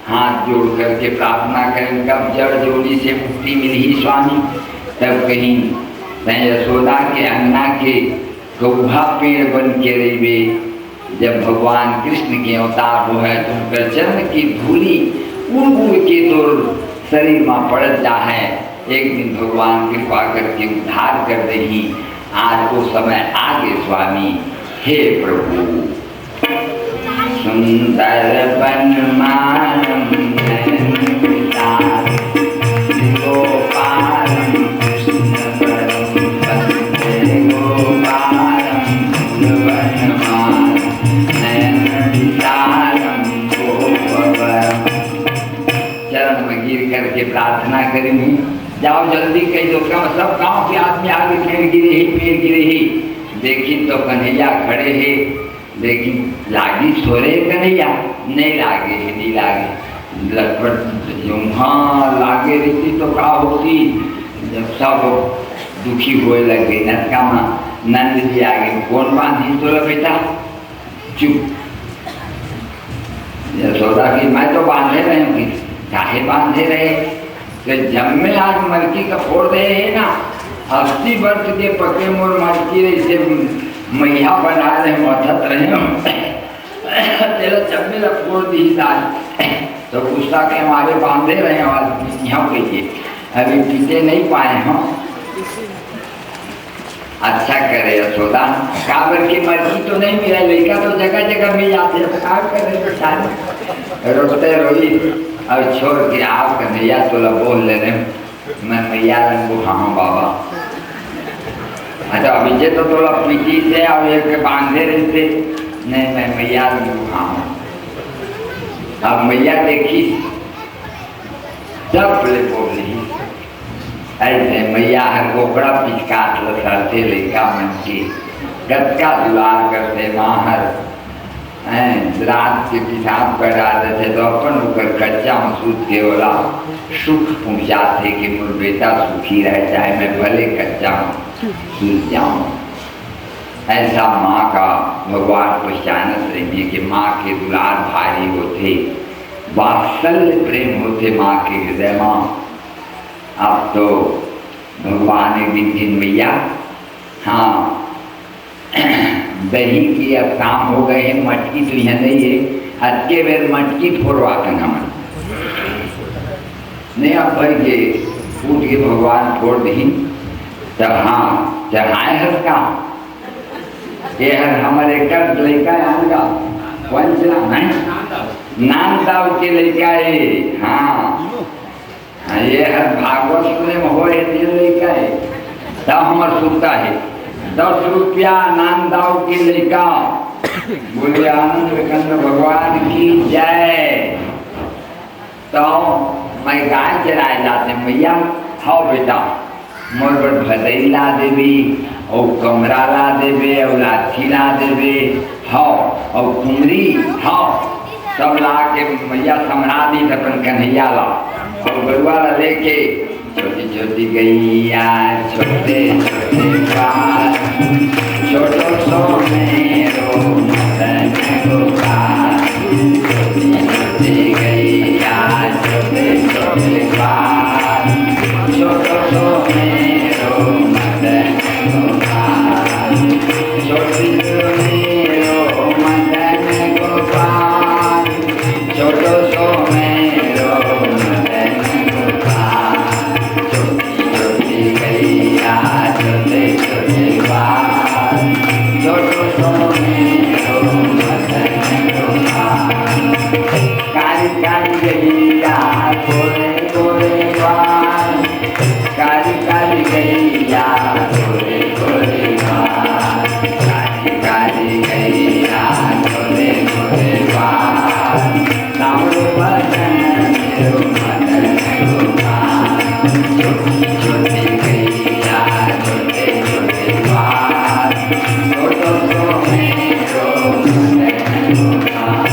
हाथ जोड़ करके प्रार्थना करें, कब जड़ जोड़ी से मुक्ति मिली स्वामी। तब कहीं यशोदा के अंगना के गौभा पेड़ बन के रही, जब भगवान कृष्ण के अवतार हो है तो उनका चरण की धूली उड़ उड़ के तो शरीर में पड़ जाए। एक दिन भगवान कृपा करके उद्धार कर रही। आज वो समय आगे स्वामी। हे प्रभु सुंदर बनमानम गोपालम कृष्ण परम वंदे गोपालम बनमानम नयन विशालम गोपवरम। चरण में गिर करके प्रार्थना करेंगे। जाओ जल्दी कही तो कम सब गांव के आदमी आगे पेड़ गिरे ही देखी तो कन्हैया खड़े है। देखी लागी सोरे कन्हैया नहीं लागे है, नहीं लागे लटपट हाँ लागे रहती तो का होती। जब सब दुखी होए लगे नटका में नंद जी आगे कौन बांधी तो बेटा चुप। यशोदा की मैं तो बांधे रहे हूँ, काहे बांधे रहे। तो जब में आज मरकी का फोड़ दे है ना, 80 वर्ष के पके मोर मरकी रही से मैया बना रहे मथत रहे तेरा जब में फोड़ दी दाल तो गुस्सा के हमारे बांधे रहे यहाँ के अभी पीते नहीं पाए हम। अच्छा करे यशोदा, काबर की मर्जी तो नहीं मिला, लड़का तो जगह जगह मिल जाते हैं, काम करे तो सारे रोते रोई और छोड़ के आप कन्हैया तोला बोल लेने मैं मैया को हाँ बाबा। अच्छा अभी जे तो थोड़ा पीछे से और एक बांधे रहते नहीं मैं मैया को हाँ। अब मैया देखी सब बोल रही ऐसे मैया हर गोबड़ा पिचकाट लसरते लेका मन के गदका दुलार करते माहर रात के पिसाब कर डालते थे तो अपन ऊपर कच्चा मसूद के वाला सुख पहुँचाते कि मोर बेटा सुखी रह जाए, मैं भले कच्चा सूझ जाऊँ। ऐसा माँ का भगवान पहचानत रहिए कि माँ के दुलार भारी होते, वात्सल्य प्रेम होते माँ के हृदय में। अब तो भगवान एक दिन मैया हाँ दही की अब काम हो गए हैं, मटकी तो यहाँ नहीं है, अच्छे बेर मटकी फोड़वा करना मन नहीं अब भर के फूट के भगवान फोड़ दी। तब हाँ चढ़ाए हर का ये हर हमारे कर लड़का आएगा कौन सा नहीं नानदाव के लड़का है। हाँ ये हर भागवत में हो लड़का है तब हमार सुखता है 10 रुपया नानदाव के लड़का। बोले आनंद कंद भगवान की जय। तो मैं गाय चराए जाते मैया हाँ बेटा मोर पर भदई ला देवी और कमरा ला देवे और लाठी ला देवे हाँ और कुमरी हाँ सब ला के मैया समरा दी अपन कन्हैया ला और बरुआ ला लेके छोटी छोटी गैया छोटे छोटे बाल छोटो सो मेरो मदन गोपाल। छोटी छोटी गैया छोटे छोटे बाल छोटो सो मेरो मदन गोपाल। छोटी मेरो मदन गोपाल छोटो सो मेरो मदन गोपाल। छोटी छोटी गैया छोटे छोटे बाल छोटो सो मेरो मदन गोपाल। काली काली गैया थोड़े थोड़े बाल काली काली गैया थोड़े थोड़े बाल काली काली गैया थोड़े थोड़े बाल सामने मदन मेरो मदन गोपाल। छोटी छोटी गैया छोटे छोटे बाल छोटो सो मेरो मदन गोपाल।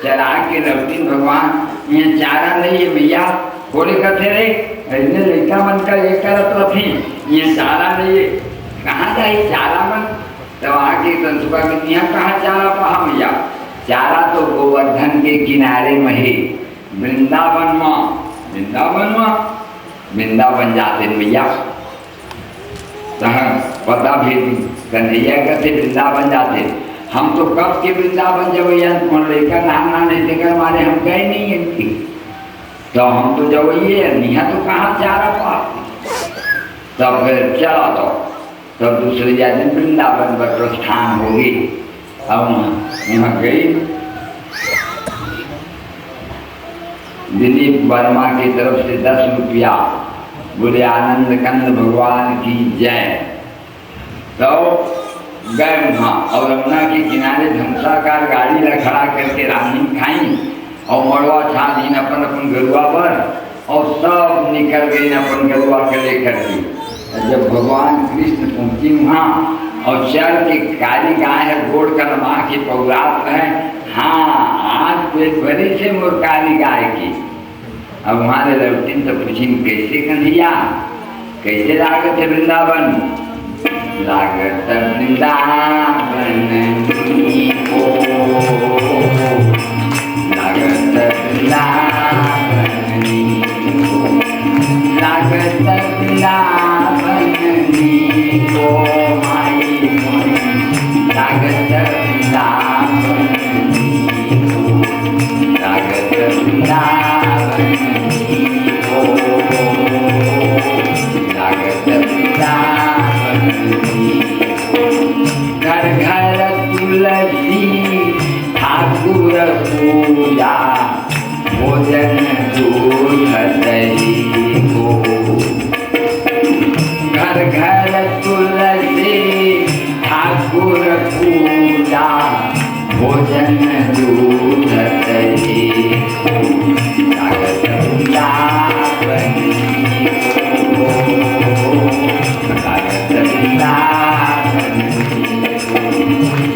चरा के लौटी भगवान यहाँ चारा नहीं है भैया बोले कहते रे ऐसे लड़का मन का ये करत रथी ये चारा नहीं कहाँ जाए चारा मन तब आके संसुका में यहाँ कहाँ चारा पहा भैया चारा तो गोवर्धन के किनारे में है वृंदावन वृंदावन जाते भैया पता भी कन्हैया कहते वृंदावन जाते हम तो कब के वृंदावन जब लड़का नहाना नहीं देकर हमारे हम गए नहीं है तो हम तो जब ये यहाँ तो कहाँ चारा पाते तब फिर चला तो तब दूसरे दिन वृंदावन पर प्रस्थान हो गई। अब यहाँ गई दिलीप वर्मा की तरफ से 10 रुपया बोले आनंद कंद भगवान की जय। तो गए वहाँ और यमुना के किनारे धमसाकार गाड़ी ला खड़ा करके रानी खाई और मड़वा छान अपन अपन गरुआ पर और सब निकल गई अपन गरुआ के लेकर के। जब भगवान कृष्ण पहुँची वहाँ और चल के काली गाय है गोड़ कर माँ के पौरात है हाँ आज पेट भरी से मोर काली गाय की। अब हमारे लौटिन तो पूछी कैसे कन्हैया कैसे लागत है वृंदावन लागत वृंदावन को लागत वृंदावन लागत वृंदावन को माई लागत वृंदावन लागत वृंदावन को लागत वृंदावन घर घर तुलसी ठाकुर पूजा भोजन दूध दही को घर घर तुलसी ठाकुर पूजा भोजन दूध दही को लागत वृंदावन को लागत वृंदावन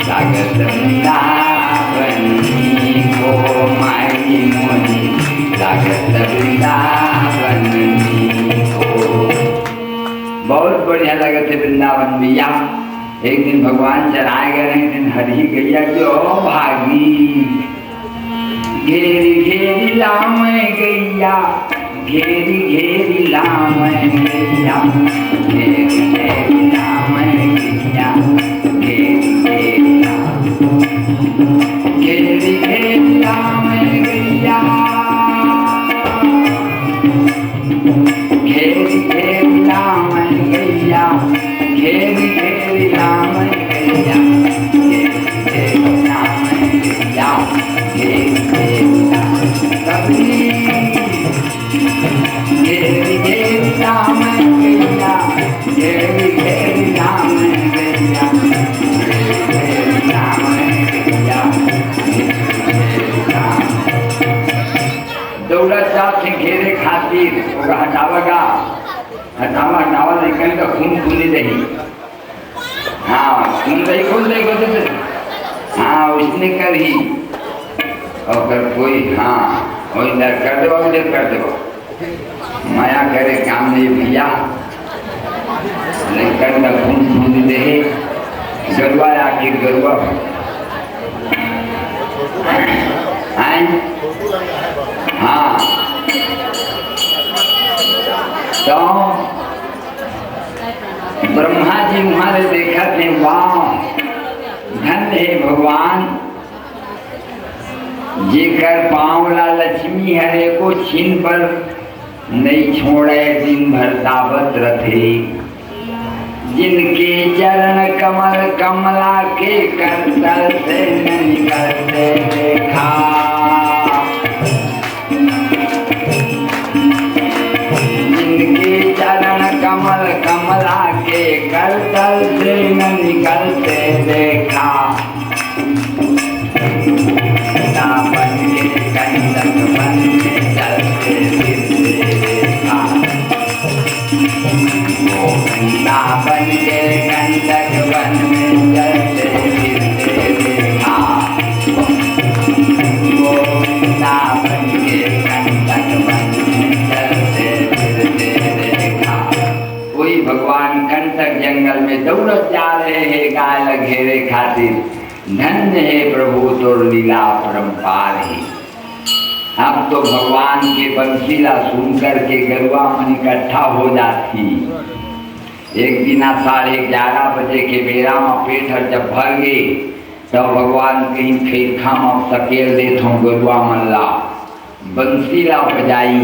लागत वृंदावन को माई मोनी लागत वृंदावन को। बहुत बढ़िया लगत है वृंदावन भैया। एक दिन भगवान चलाए गए एक दिन हरी गैया जो भागी घेरी घेरी लाम गैया घेरी घेरी लाम गैया घेरी घेरी लाम गैया घेरी घेरी लाम घेरी घेरी लाम गैया घेरी घेरी लाम गैया घेरी घेरी लाम गैया घेरी घेरी लाम गैया घेरी घेरी लाम घेरी घेरी लाम गैया घेरी घेरी लाम गैया घेरी लाम गैया दौड़ा चाप से घेरे खातिर होगा हटावेगा हटावा हटावा लेकर का खून खुली रही हाँ खून रही खोल रही खोल हाँ उसने कर ही और अगर कोई हाँ और इधर कर दो उधर कर दो माया करे काम नहीं भैया लेकर का खून खुली रहे गरुआ आके गरुआ हाँ तो ब्रह्मा जी वहां देखा थे वाह धन है भगवान जेकर पावला लक्ष्मी हरे को छीन पर नहीं छोड़े दिन भर दावत रथे जिनके चरण कमल कमला के करतल से निकलते देखा जिनके चरण कमल कमला के करतल से न निकलते देखा बन के कंदक बन के चलते फिरते देखा गोविंदा बन के कंदक बन में चलते फिरते देखा गोविंदा बन के कंदक बन में में दौड़त जा रहे हैं गाय घेरे खातिर। धन्य है प्रभु तोर लीला परम्पार है। अब तो भगवान के बंसीला सुन करके गरुआ मन इकट्ठा हो जाती। एक दिन 11:30 बजे के बेरा में पेट हर जब भर गए तब भगवान कहीं खेखा में सकेल देत हूँ गरुआ मन ला बंसीला बजाई।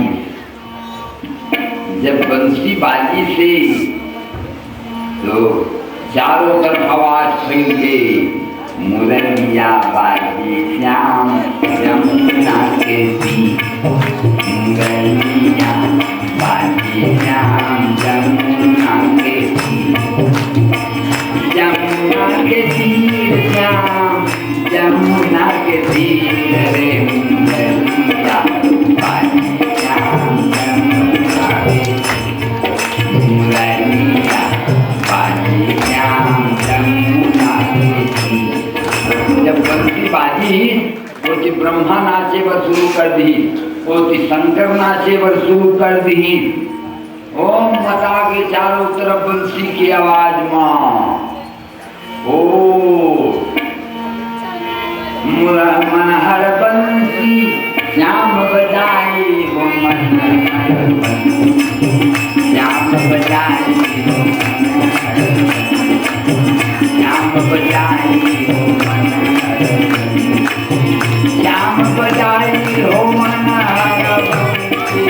जब बंसी बाजी से तो चारों तरफ आवाज फैल गई। मुरलिया बाजी श्याम यमुना के तीर, मुरलिया बाजी श्याम यमुना के तीर, यमुना के तीर श्याम यमुना के तीर रे मुरलिया बाजी श्याम यमुना के तीर, मुरलिया बाजी श्याम यमुना के तीर। जब बंसी बाजी वो ब्रह्मा नाचे बर शुरू कर दी, वो शंकर नाचे बर शुरू कर दी। ओम मता के चारों तरफ बंसी की आवाज मां ओ मनहर बंसी श्याम बजाई हो मनहर बंसी श्याम बजाई हो श्याम बजाई हो मनहर श्याम बजाई हो मनहर बंसी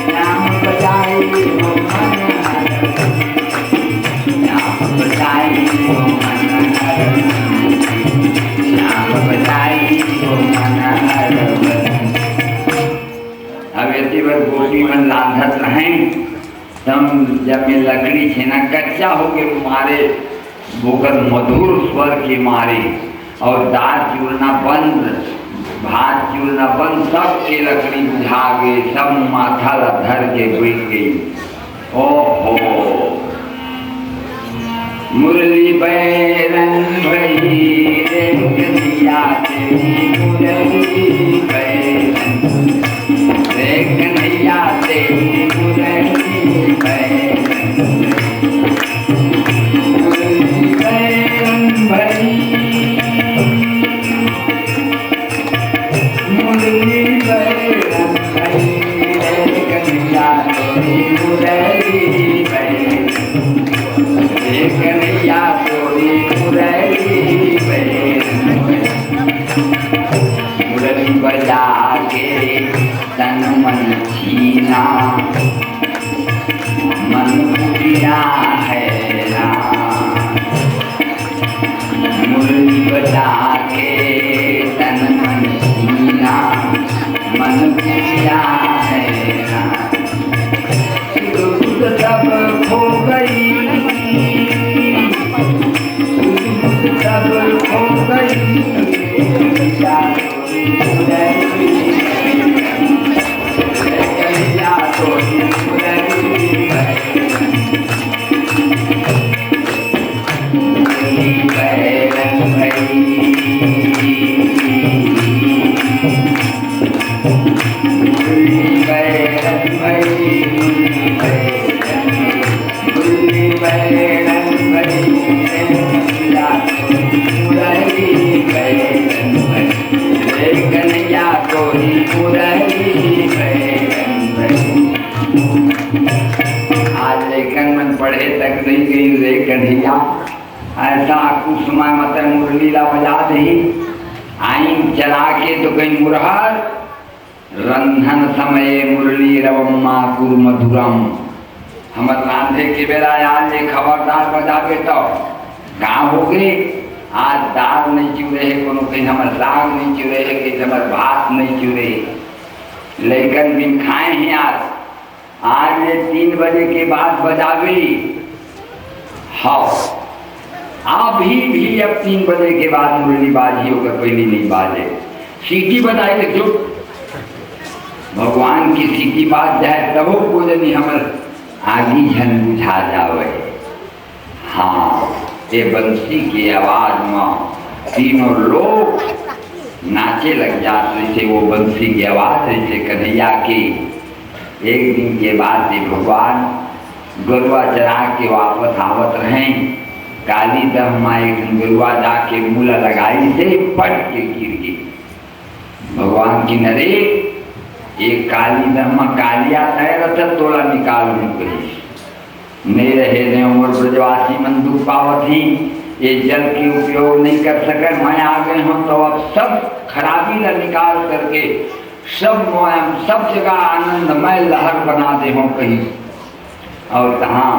श्याम बजाई हो मनहर श्याम बजाई हो मनहर श्याम बजाई हो मनहर। अब ऐसी बार गोटी में लाधत रहें तब जब ये लकड़ी छेना कच्चा हो के मारे बोकर मधुर स्वर के मारे और दाल चूरना बंद भात चूरना बंद सब के लकड़ी बुझा गए, सब माथा धर के बैठ गई। ओहो मुरली बैरन भई रे कन्हैया तेरी मुरली बैरन रे कन्हैया तेरी मुरली बैरन मुरली बैरन भई मुरली बैरन भई रे कन्हैया तेरी मुरली बैरन कन्हैया तोरी मुरली बैरन मुरली बजा के तन मन छीना मन पूरा है ना। मुरली बजा के तन मन छीना मन पूरा है ना। सब खो गई सब खो गई कन्हैया तोरी मुरली बैरन भई मुरली बैरन भई मुरली बैरन भई मुरली बैरन भई कन्हैया तोरी मुरली बैरन भई। आज लेखन मन पढ़े तक नहीं गई रे कन्हैया ऐसा कुछ समय मत मुरली ला बजा दही आइन चला के तो कहीं मुरहर रंधन समय मुरली रवम्मा कुर मधुरम। हमर रांधे के बेला आज ये खबरदार बजाबे तो गाँव हो गए। आज दाल नहीं चूरे है कोनो कहीं हमार साग नहीं चूरे है कहीं हमार भात नहीं चूरे लेकिन बिन खाए हैं। आज ये 3 बजे के बाद बजाबे हाँ भी अब 3 बजे के बाद मुरली बाजी होकर पहली नहीं बाजे। सीटी बजाए तो चुप भगवान की सीटी बाज जाए तब पूजनी हमर आगी झन बुझा जावे। हाँ ये बंसी की आवाज में तीनों लोग नाचे लग जाते जैसे वो बंसी की आवाज जैसे कन्हैया की। एक दिन के बाद भगवान गरुआ चरा के वापस आवत रहें काली दहमा एक गुरुआ जाके मूला लगाई से पट के गिर गई। भगवान की नरे एक काली दहमा कालिया तय रथ तोला निकाल गई। नहीं रहे ने उम्र ब्रजवासी मंदू पावती ये जल के उपयोग नहीं कर सके, मैं आ गए हूँ तो अब सब खराबी न निकाल करके सब जगह आनंदमय लहर बना दे हो कहीं। और कहाँ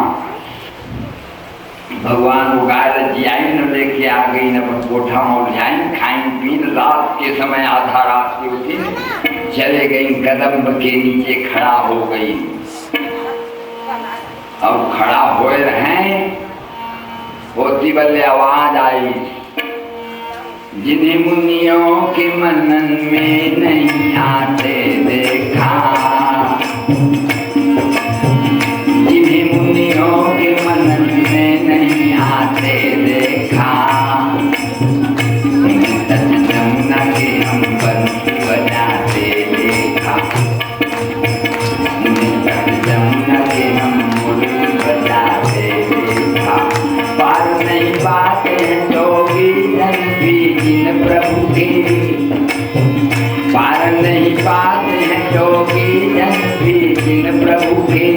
भगवान वो गाय रजियाई न लेके आ गई न कोठा उठाई खाई पीन रात के समय आधा रात के उठी चले गई कदम के नीचे खड़ा हो गई। अब खड़ा हो रहे होती बल्ले आवाज आई, जिन्हें मुनियों के मनन में नहीं आते देखा, जिन्हें मुनियों के मनन में नहीं आते देखा, जमुना के हम बंसी बजाते देखा, जमुना के हम मुरली बजाते देखा। पार नहीं पाते जोगी जन भी जिन प्रभु के, पार नहीं पाते हैं जोगी जन भी जिन प्रभु के,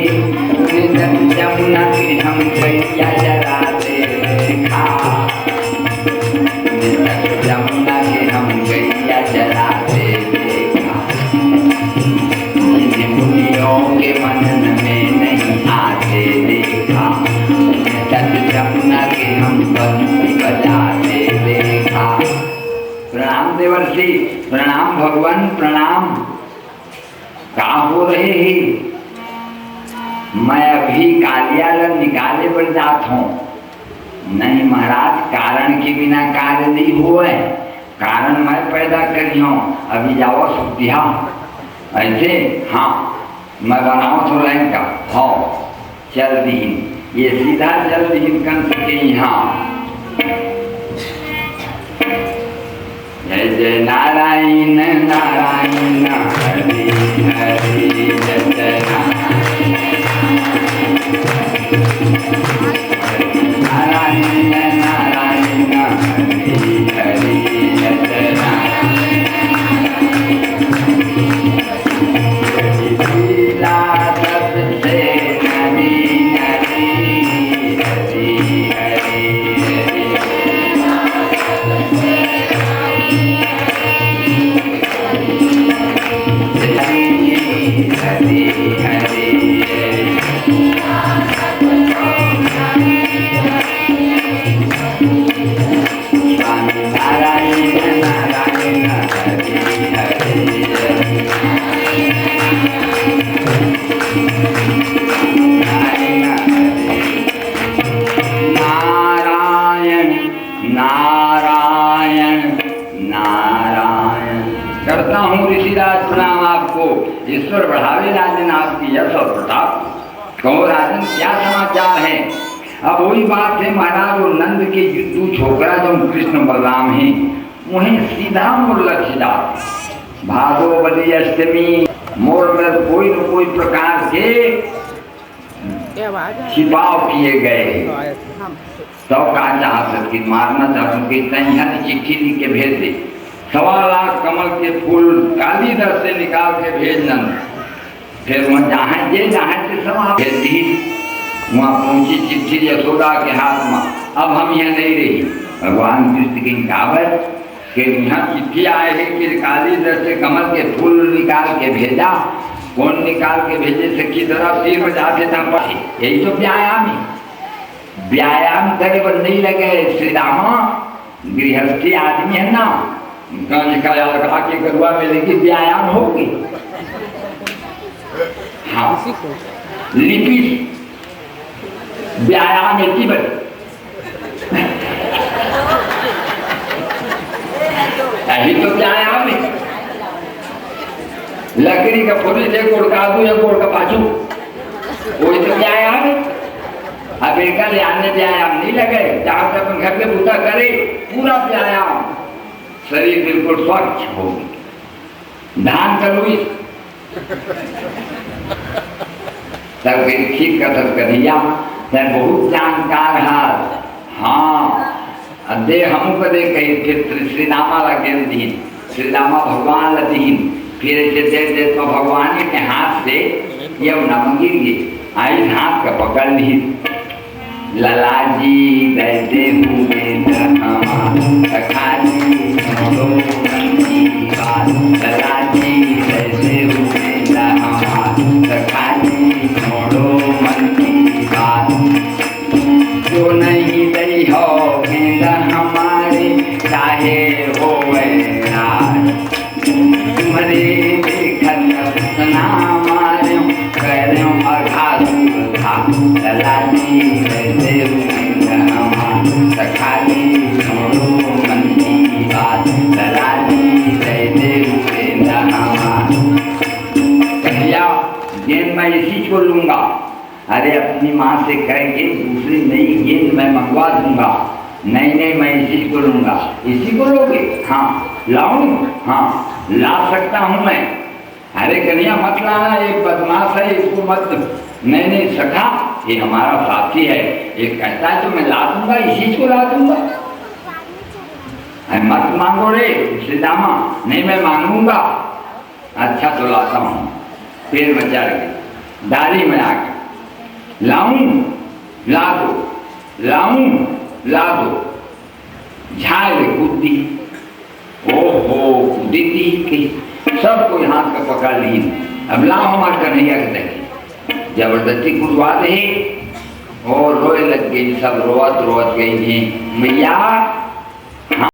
जमुना के हम पैया जलाते देखा, जमुना के हम गैया जलाते देखा, जिन मुनियों के मनन में नहीं आते देखा, जमुना के हम बंसी बजाते देखा। प्रणाम देवर्षि, प्रणाम भगवान, प्रणाम। कहाँ हो रहे ही? मैं अभी कालियाल निकाले पर जात हूँ। नहीं महाराज, कारण के बिना कार्य नहीं हुए, कारण मैं पैदा करी हूँ। अभी जाओ सुधिया ऐसे, हाँ मैं बनाओ तो लाइन का, हाँ चल दी ये सीधा चल दी कंस के यहाँ। जय जय नारायण नारायण हरि हरि जय जय नारायण नारायण हरि हरि जय जय करता हूँ ऋषिराज प्रणाम आपको। ईश्वर बढ़ावे राजन आपकी यश और प्रताप। कहो राजन क्या समाचार है? अब वही बात है महाराज, वो नंद के युद्धू छोकरा जो कृष्ण बलराम है वहीं सीधा मोर लक्ष्य जाते। भादो बली अष्टमी मोर में कोई न कोई प्रकार के छिपाव किए गए। तो का चाहत कि मारना चाहत कि चिट्ठी लिख के भेज दे, 1.25 लाख कमल के फूल काली दर से निकाल के भेजना। फिर वहाँ जहाँ से सब भेज दी। वहाँ पहुंची चिट्ठी यशोदा के हाथ में। अब हम यहाँ नहीं रही। भगवान कृष्ण की कहावत कि यहाँ चिट्ठी आए है कि काली दर से कमल के फूल निकाल के भेजा। कौन निकाल के भेजे से की तरह सिर में जाते था पढ़े। यही तो व्यायाम है। व्यायाम करे पर नहीं लगे। श्री रामा गृहस्थी आदमी है ना, लगा के गरुआ में लेके व्यायाम होगी। हाँ लिपि व्यायाम है की बड़ी यही तो व्यायाम है। लकड़ी का फुल से कोड़ का दू या कोड़ का पाछू, वही तो व्यायाम है। अब एक अन्य व्यायाम नहीं लगे। जहाँ से अपन घर के बूता करे पूरा व्यायाम, शरीर बिल्कुल स्वच्छ होगी। धान का लुई सब ठीक का सब कन्हैया बहुत जानकार हाथ हाँ दे हमको दे कही फिर श्री रामा लगे दीन, श्री रामा भगवान दीन, फिर ऐसे दे तो भगवान के हाथ से यमुना मंगिर गए, आई हाथ का पकड़ ली, लला जी दैसे हुए सखा जी छोड़ो मन की बात, लला जी दैसे हुए सखा जी छोड़ो मन की बात, जो नहीं दई हो गेंदा हमारे चाहे हो राज, तुम्हारे देखत सना मारो करो अघासुर था, लला जी वैसे सखा जी छोड़ो मन की बात, लला जी वैसे कन्हैया गेंद मैं इसी को लूंगा, अरे अपनी माँ से कह के दूसरी नई गेंद मैं मंगवा दूंगा, नहीं मैं इसी को लूंगा, इसी को लोगे? हाँ लाऊं, हाँ ला सकता हूँ मैं, अरे कन्हैया मत लाना, ये बदमाश है, इसको मत, नहीं सखा ये हमारा साथी है, ये कहता है तो मैं ला दूंगा, इसी को ला दूंगा, मत मांगो रे श्री रामा, नहीं मैं मांगूंगा, अच्छा तो लाता हूँ, फिर में चढ़ गई डाली में आके, लाऊं ला दो, लाऊं ला दो, झाड़ कूदी, ओहो कूदी थी, सबको हाथ का पकड़ ली, अब लाओ हमारे कन्हैया के देखे, जबरदस्ती कुदवा दे और रोए लग गई, सब रोवत रोवत गई थी, मैया